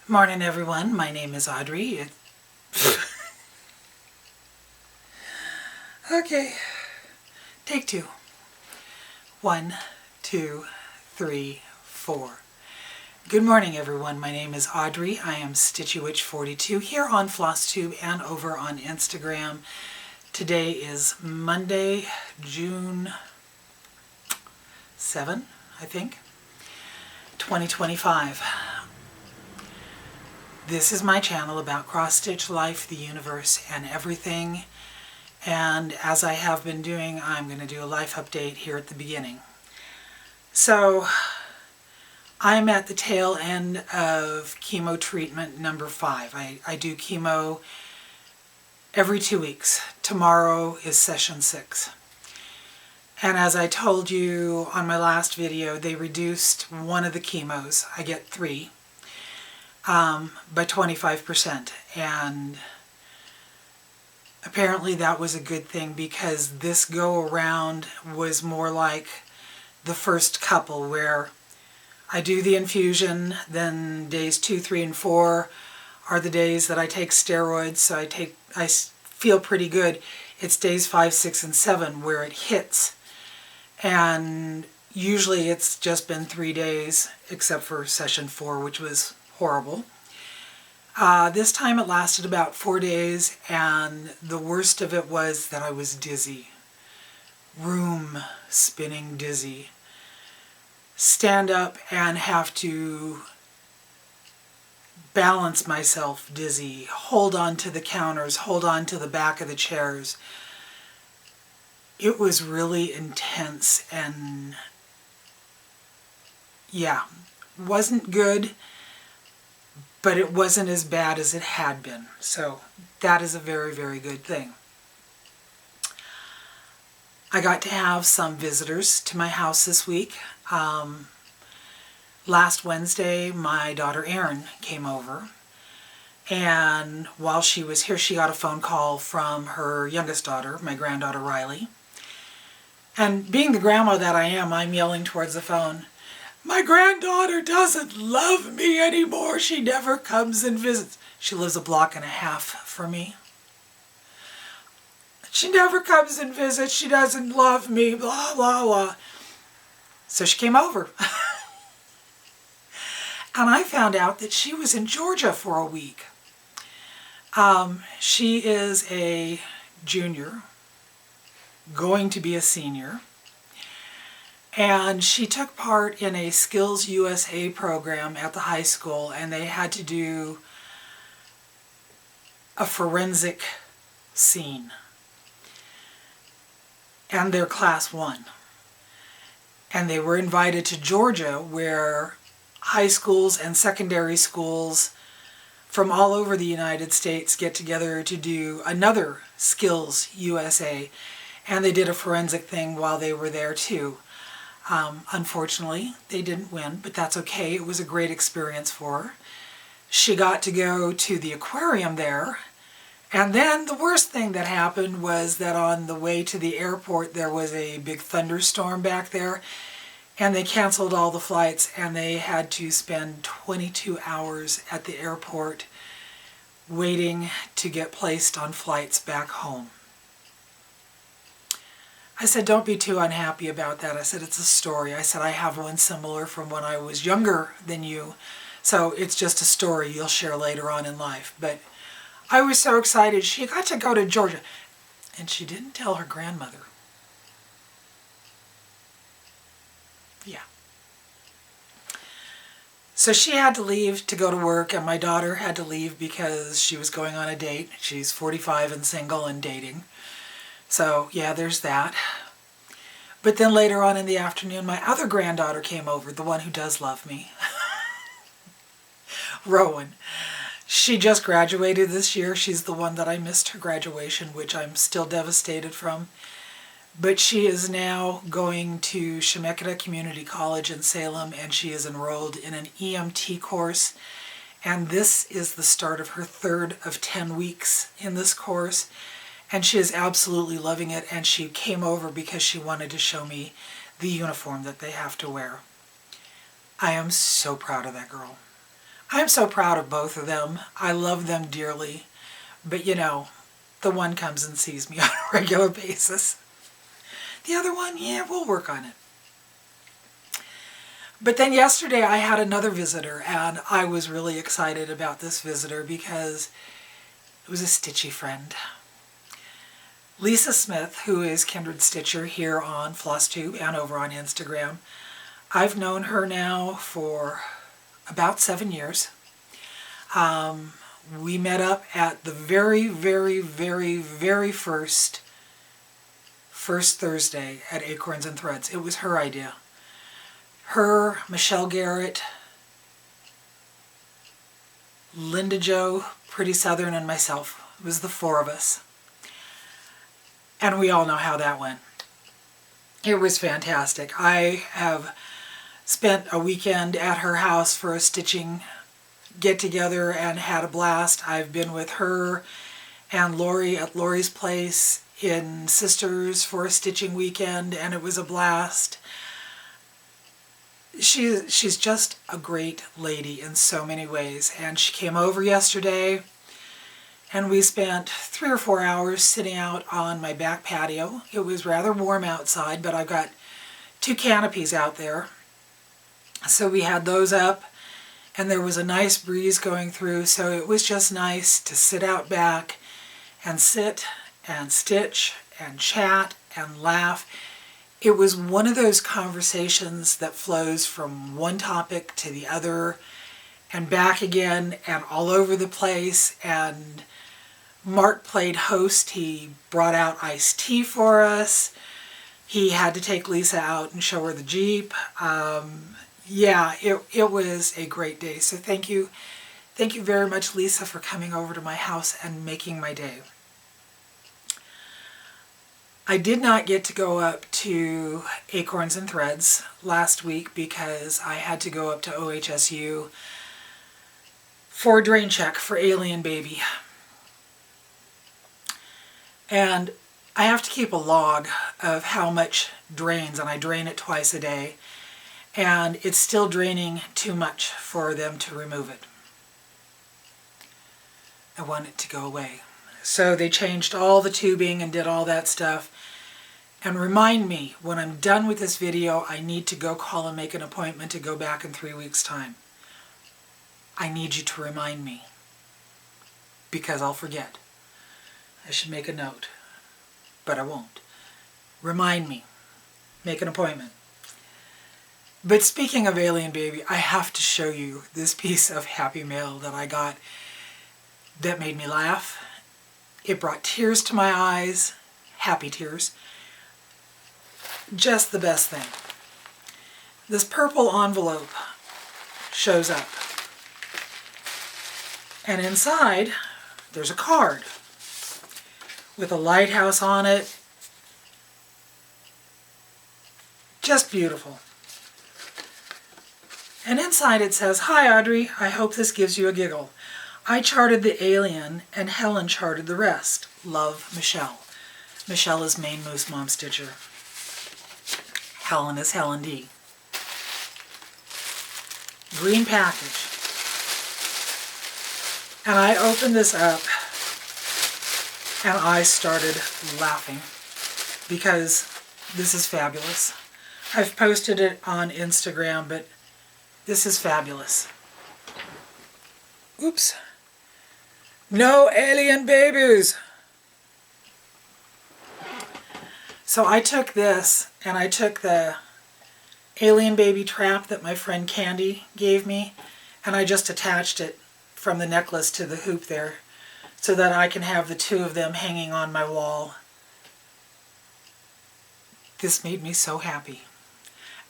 Morning, everyone. My name is Audrey. Okay, take two. 1, 2, 3, 4. Good morning, everyone. My name is Audrey. I am Stitchywitch42 here on flosstube and over on Instagram. Today is Monday, June 7, I think, 2025. This is my channel about cross-stitch life, the universe, and everything. And as I have been doing, I'm going to do a life update here at the beginning. So, I'm at the tail end of chemo treatment number 5. I do chemo every 2 weeks. Tomorrow is session 6. And as I told you on my last video, they reduced one of the chemos. I get 3. By 25%, and apparently that was a good thing because this go around was more like the first couple where I do the infusion, then days 2, 3, and 4 are the days that I take steroids, so I feel pretty good. It's days 5, 6, and 7 where it hits, and usually it's just been 3 days except for session 4, which was horrible. This time it lasted about 4 days, and the worst of it was that I was dizzy. Room spinning dizzy. Stand up and have to balance myself dizzy. Hold on to the counters, hold on to the back of the chairs. It was really intense and yeah, wasn't good. But it wasn't as bad as it had been. So that is a very, very good thing. I got to have some visitors to my house this week. Last Wednesday, my daughter Erin came over. And while she was here, she got a phone call from her youngest daughter, my granddaughter Riley. And being the grandma that I am, I'm yelling towards the phone, "My granddaughter doesn't love me anymore. She never comes and visits." She lives a block and a half from me. "She never comes and visits. She doesn't love me, blah, blah, blah." So she came over. And I found out that she was in Georgia for a week. She is a junior, going to be a senior. And she took part in a Skills USA program at the high school, and they had to do a forensic scene. And they're class 1. And they were invited to Georgia, where high schools and secondary schools from all over the United States get together to do another Skills USA. And they did a forensic thing while they were there too. Unfortunately, they didn't win, but that's okay. It was a great experience for her. She got to go to the aquarium there, and then the worst thing that happened was that on the way to the airport there was a big thunderstorm back there, and they canceled all the flights, and they had to spend 22 hours at the airport waiting to get placed on flights back home. I said, "Don't be too unhappy about that." I said, "It's a story." I said, "I have one similar from when I was younger than you. So it's just a story you'll share later on in life." But I was so excited. She got to go to Georgia. And she didn't tell her grandmother. Yeah. So she had to leave to go to work, and my daughter had to leave because she was going on a date. She's 45 and single and dating. So, yeah, there's that. But then later on in the afternoon, my other granddaughter came over, the one who does love me. Rowan. She just graduated this year. She's the one that I missed her graduation, which I'm still devastated from. But she is now going to Chemeketa Community College in Salem, and she is enrolled in an EMT course. And this is the start of her 3rd of 10 weeks in this course. And she is absolutely loving it, and she came over because she wanted to show me the uniform that they have to wear. I am so proud of that girl. I'm so proud of both of them. I love them dearly. But you know, the one comes and sees me on a regular basis. The other one, yeah, we'll work on it. But then yesterday I had another visitor, and I was really excited about this visitor because it was a Stitchy friend. Lisa Smith, who is Kindred Stitcher here on flosstube and over on Instagram. I've known her now for about 7 years. We met up at the very first Thursday at Acorns and Threads. It was her idea. Her, Michele Garrett, Linda Jo, Pretty Southern, and myself. It was the 4 of us. And we all know how that went. It was fantastic. I have spent a weekend at her house for a stitching get-together and had a blast. I've been with her and Lori at Lori's place in Sisters for a stitching weekend, and it was a blast. She's just a great lady in so many ways, and she came over yesterday and we spent 3 or 4 hours sitting out on my back patio. It was rather warm outside, but I've got 2 canopies out there. So we had those up, and there was a nice breeze going through, so it was just nice to sit out back and sit and stitch and chat and laugh. It was one of those conversations that flows from one topic to the other and back again and all over the place. And Mark played host. He brought out iced tea for us. He had to take Lisa out and show her the Jeep. Yeah, it was a great day. So thank you very much, Lisa, for coming over to my house and making my day. I did not get to go up to Acorns and Threads last week because I had to go up to OHSU for a drain check for Alien Baby. And I have to keep a log of how much drains, and I drain it twice a day. And it's still draining too much for them to remove it. I want it to go away. So they changed all the tubing and did all that stuff. And remind me, when I'm done with this video, I need to go call and make an appointment to go back in 3 weeks' time. I need you to remind me, because I'll forget. I should make a note, but I won't. Remind me. Make an appointment. But speaking of Alien Baby, I have to show you this piece of happy mail that I got that made me laugh. It brought tears to my eyes, happy tears. Just the best thing. This purple envelope shows up. And inside, there's a card with a lighthouse on it. Just beautiful. And inside it says, "Hi Audrey, I hope this gives you a giggle. I charted the alien and Helen charted the rest. Love, Michele." Michele is Maine Moose Mom Stitcher. Helen is Helen D. Green package. And I opened this up and I started laughing because this is fabulous. I've posted it on Instagram, but this is fabulous. Oops. No alien babies! So I took this, and I took the alien baby trap that my friend Candy gave me, and I just attached it from the necklace to the hoop there so that I can have the 2 of them hanging on my wall. This made me so happy.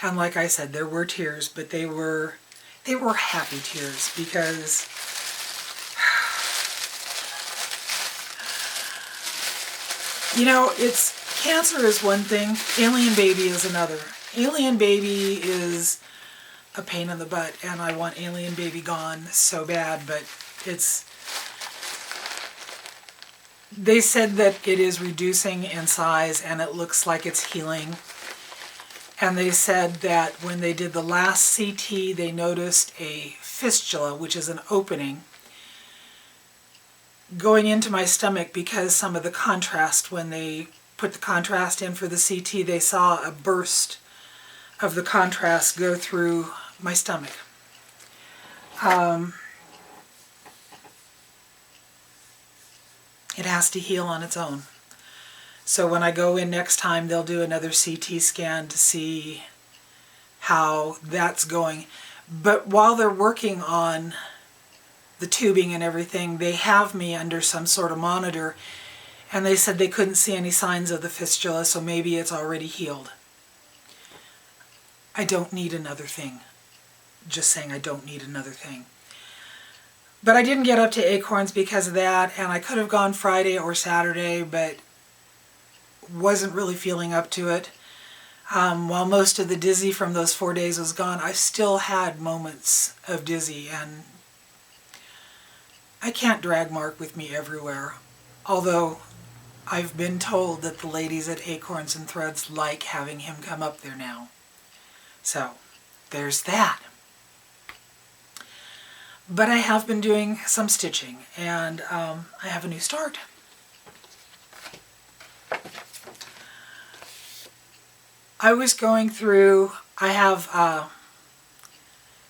And like I said, there were tears, but they were happy tears because you know, cancer is one thing, Alien Baby is another. Alien Baby is a pain in the butt, and I want Alien Baby gone so bad, but they said that it is reducing in size and it looks like it's healing. And they said that when they did the last CT, they noticed a fistula, which is an opening, going into my stomach because some of the contrast, when they put the contrast in for the CT, they saw a burst of the contrast go through my stomach. It has to heal on its own. So when I go in next time, they'll do another CT scan to see how that's going. But while they're working on the tubing and everything, they have me under some sort of monitor, and they said they couldn't see any signs of the fistula, so maybe it's already healed. I don't need another thing. Just saying, I don't need another thing. But I didn't get up to Acorns because of that, and I could have gone Friday or Saturday, but wasn't really feeling up to it. While most of the dizzy from those 4 days was gone, I still had moments of dizzy, and I can't drag Mark with me everywhere. Although I've been told that the ladies at Acorns and Threads like having him come up there now. So, there's that. But I have been doing some stitching, and I have a new start. I was going through, I have a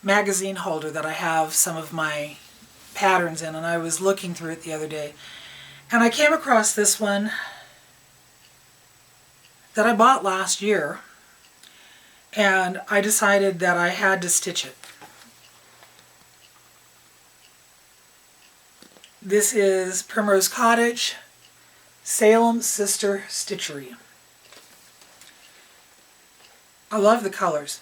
magazine holder that I have some of my patterns in, and I was looking through it the other day, and I came across this one that I bought last year, and I decided that I had to stitch it. This is Primrose Cottage, Salem Sister Stitchery. I love the colors.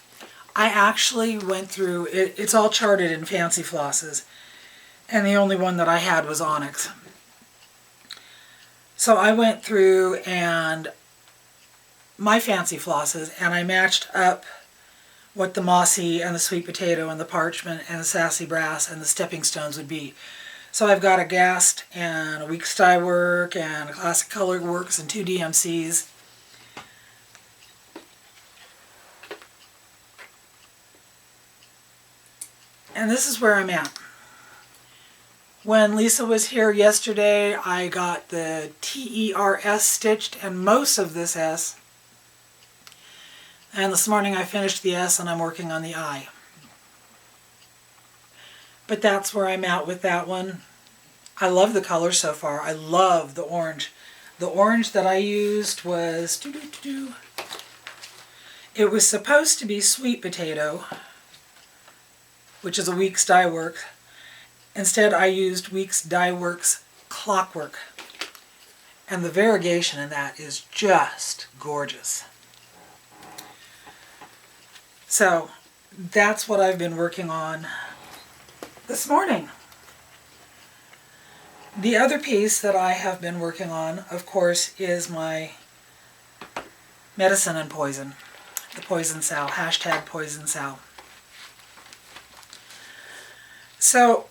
I actually went through, it's all charted in fancy flosses, and the only one that I had was onyx. So I went through and my fancy flosses, and I matched up what the mossy and the sweet potato and the parchment and the sassy brass and the stepping stones would be. So I've got a Gast and a Weeks Dye Work and a Classic Color Works and 2 DMCs. And this is where I'm at. When Lisa was here yesterday, I got the TERS stitched and most of this S. And this morning I finished the S and I'm working on the I. But that's where I'm at with that one. I love the color so far. I love the orange. The orange that I used was, it was supposed to be sweet potato, which is a Weeks Dye Work. Instead, I used Weeks Dye Works Clockwork. And the variegation in that is just gorgeous. So, that's what I've been working on this morning. The other piece that I have been working on, of course, is my medicine and poison. The Poison Sal, hashtag Poison Sal. So,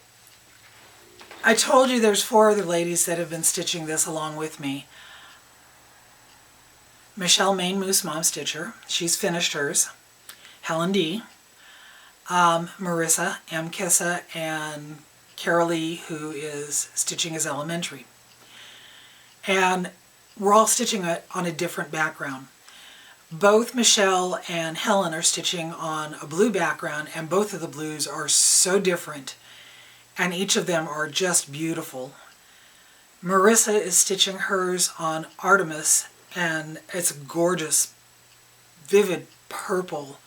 I told you there's 4 other ladies that have been stitching this along with me. Michele, Maine Moose Mom Stitcher, she's finished hers. Helen D. Marissa, M. Kissa, and Carolee, who is stitching as elementary. And we're all stitching it on a different background. Both Michele and Helen are stitching on a blue background, and both of the blues are so different, and each of them are just beautiful. Marissa is stitching hers on Artemis, and it's a gorgeous, vivid purple.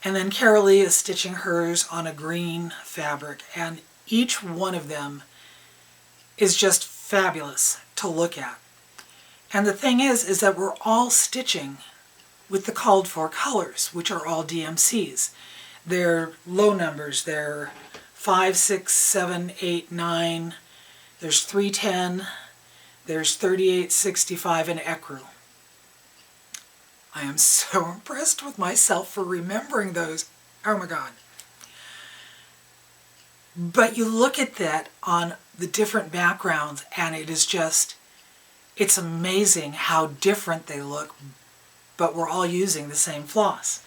And then Carolee is stitching hers on a green fabric, and each one of them is just fabulous to look at. And the thing is that we're all stitching with the called for colors, which are all DMCs. They're low numbers. They're 5, 6, 7, 8, 9. There's 310. There's 38, 65, and Ecru. I am so impressed with myself for remembering those. Oh my God. But you look at that on the different backgrounds, and it is just, it's amazing how different they look, but we're all using the same floss.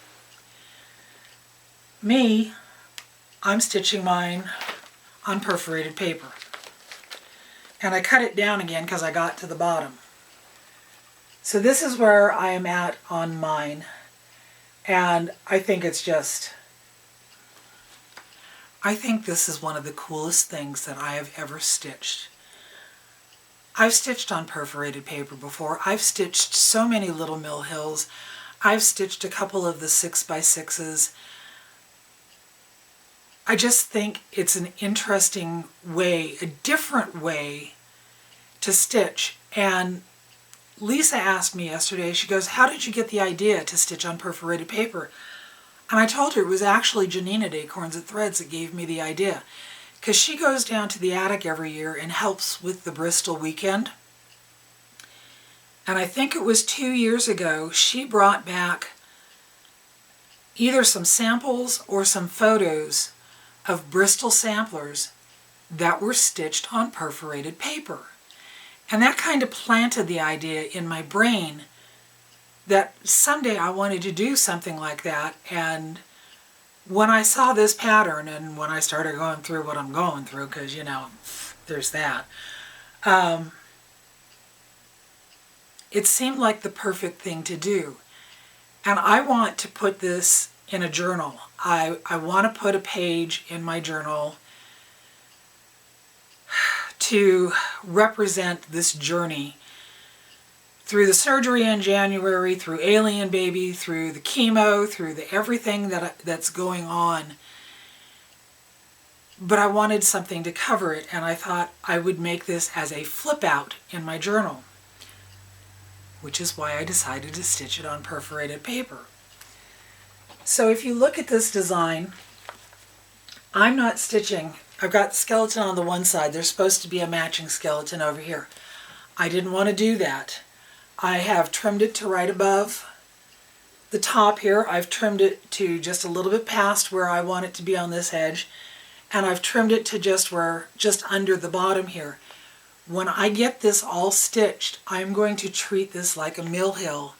Me, I'm stitching mine on perforated paper. And I cut it down again because I got to the bottom. So this is where I am at on mine. And I think it's just, I think this is one of the coolest things that I have ever stitched. I've stitched on perforated paper before. I've stitched so many little mill hills. I've stitched a couple of the 6x6s. I just think it's an interesting way, a different way to stitch. And Lisa asked me yesterday, she goes, how did you get the idea to stitch on perforated paper? And I told her it was actually Janine at Acorns and Threads that gave me the idea. Because she goes down to the attic every year and helps with the Bristol weekend. And I think it was 2 years ago, she brought back either some samples or some photos of Bristol samplers that were stitched on perforated paper. And that kind of planted the idea in my brain that someday I wanted to do something like that. And when I saw this pattern and when I started going through what I'm going through, because, you know, there's that, it seemed like the perfect thing to do. And I want to put this in a journal. I want to put a page in my journal to represent this journey through the surgery in January, through Alien Baby, through the chemo, through the everything that's going on. But I wanted something to cover it, and I thought I would make this as a flip out in my journal, which is why I decided to stitch it on perforated paper. So if you look at this design, I'm not stitching. I've got the skeleton on the one side. There's supposed to be a matching skeleton over here. I didn't want to do that. I have trimmed it to right above the top here. I've trimmed it to just a little bit past where I want it to be on this edge. And I've trimmed it to just under the bottom here. When I get this all stitched, I'm going to treat this like a mill hill.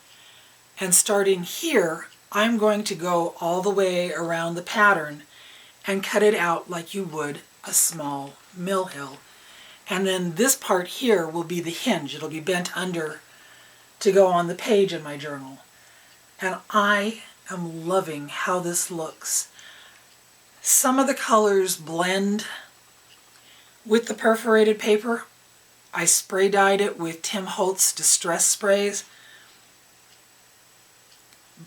And starting here, I'm going to go all the way around the pattern and cut it out like you would a small mill hill. And then this part here will be the hinge. It'll be bent under to go on the page in my journal. And I am loving how this looks. Some of the colors blend with the perforated paper. I spray dyed it with Tim Holtz Distress Sprays.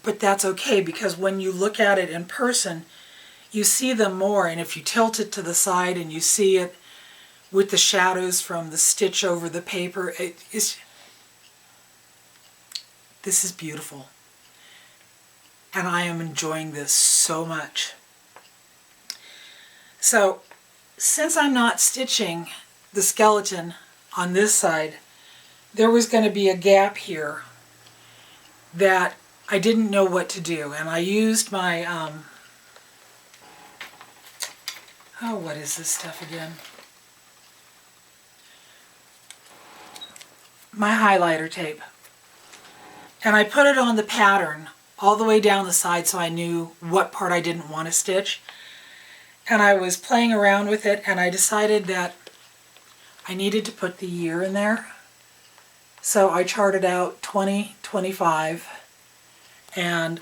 But that's okay, because when you look at it in person, you see them more. And if you tilt it to the side and you see it with the shadows from the stitch over the paper, this is beautiful. And I am enjoying this so much. So, since I'm not stitching the skeleton on this side, there was going to be a gap here that I didn't know what to do. And I used my, what is this stuff again? My highlighter tape. And I put it on the pattern all the way down the side so I knew what part I didn't want to stitch. And I was playing around with it, and I decided that I needed to put the year in there. So I charted out 2025, and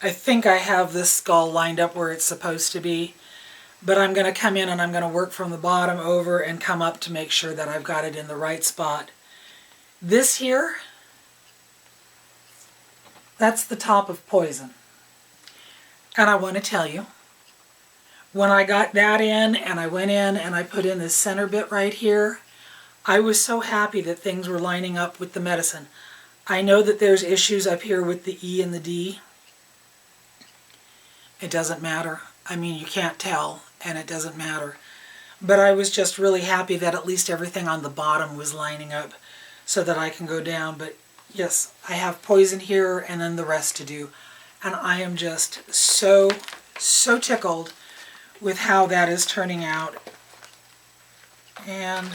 I think I have this skull lined up where it's supposed to be. But I'm going to come in and I'm going to work from the bottom over and come up to make sure that I've got it in the right spot. This here, that's the top of Poison. And I want to tell you, when I got that in and I went in and I put in this center bit right here, I was so happy that things were lining up with the medicine. I know that there's issues up here with the E and the D. It doesn't matter. I mean, you can't tell, and it doesn't matter. But I was just really happy that at least everything on the bottom was lining up so that I can go down. But yes, I have Poison here and then the rest to do. And I am just so tickled with how that is turning out. And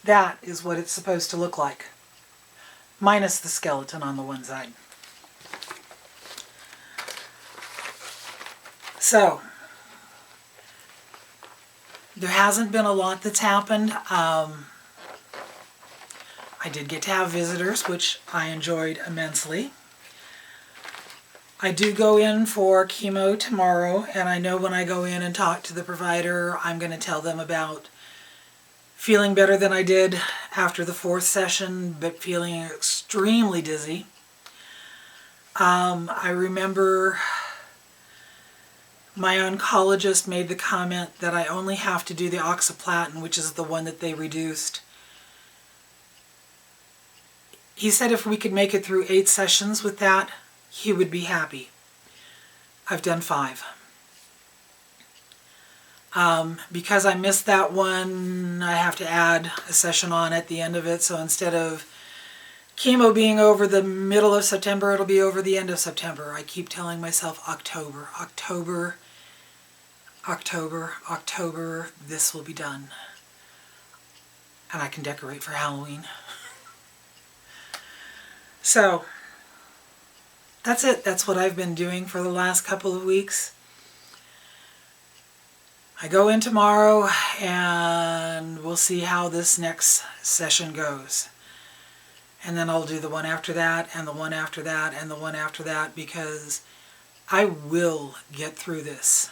that is what it's supposed to look like. minus the skeleton on the one side. So, there hasn't been a lot that's happened. I did get to have visitors, which I enjoyed immensely. I do go in for chemo tomorrow, and I know when I go in and talk to the provider, I'm going to tell them about feeling better than I did after the 4th session, but feeling extremely dizzy. I remember my oncologist made the comment that I only have to do the oxaliplatin, which is the one that they reduced. He said if we could make it through 8 sessions with that, he would be happy. I've done 5. Because I missed that one, I have to add a session on at the end of it. So instead of chemo being over the middle of September, it'll be over the end of September. I keep telling myself October, October, October, October, this will be done. And I can decorate for Halloween. So, that's it. That's what I've been doing for the last couple of weeks. I go in tomorrow and we'll see how this next session goes. And then I'll do the one after that, and the one after that, and the one after that, because I will get through this.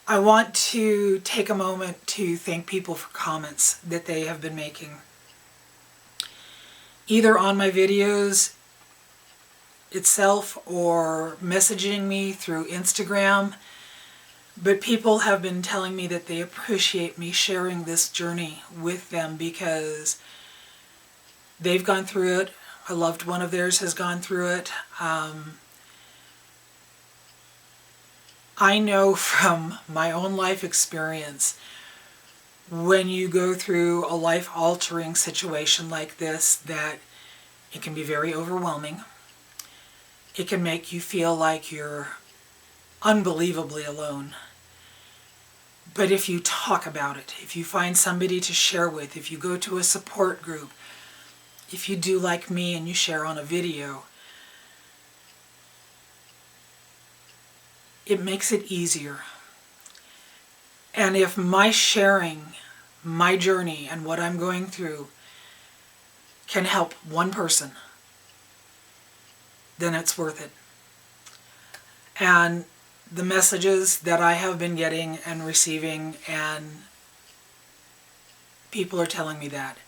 I want to take a moment to thank people for comments that they have been making, either on my videos itself or messaging me through Instagram. But people have been telling me that they appreciate me sharing this journey with them because they've gone through it. A loved one of theirs has gone through it. I know from my own life experience, when you go through a life-altering situation like this, that it can be very overwhelming. It can make you feel like you're unbelievably alone. But if you talk about it, if you find somebody to share with, if you go to a support group, if you do like me and you share on a video, it makes it easier. And if my sharing, my journey and what I'm going through can help one person, then it's worth it. And the messages that I have been getting and receiving, and people are telling me that.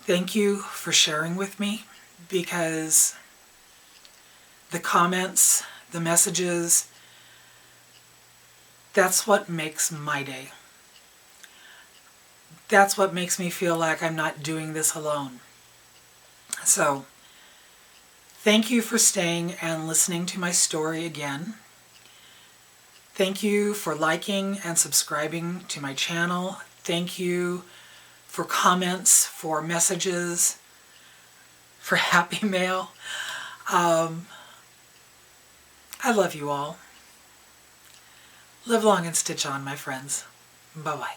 Thank you for sharing with me, because the comments, the messages, that's what makes my day. That's what makes me feel like I'm not doing this alone. So, thank you for staying and listening to my story again. Thank you for liking and subscribing to my channel. Thank you for comments, for messages, for happy mail. I love you all. Live long and stitch on, my friends. Bye-bye.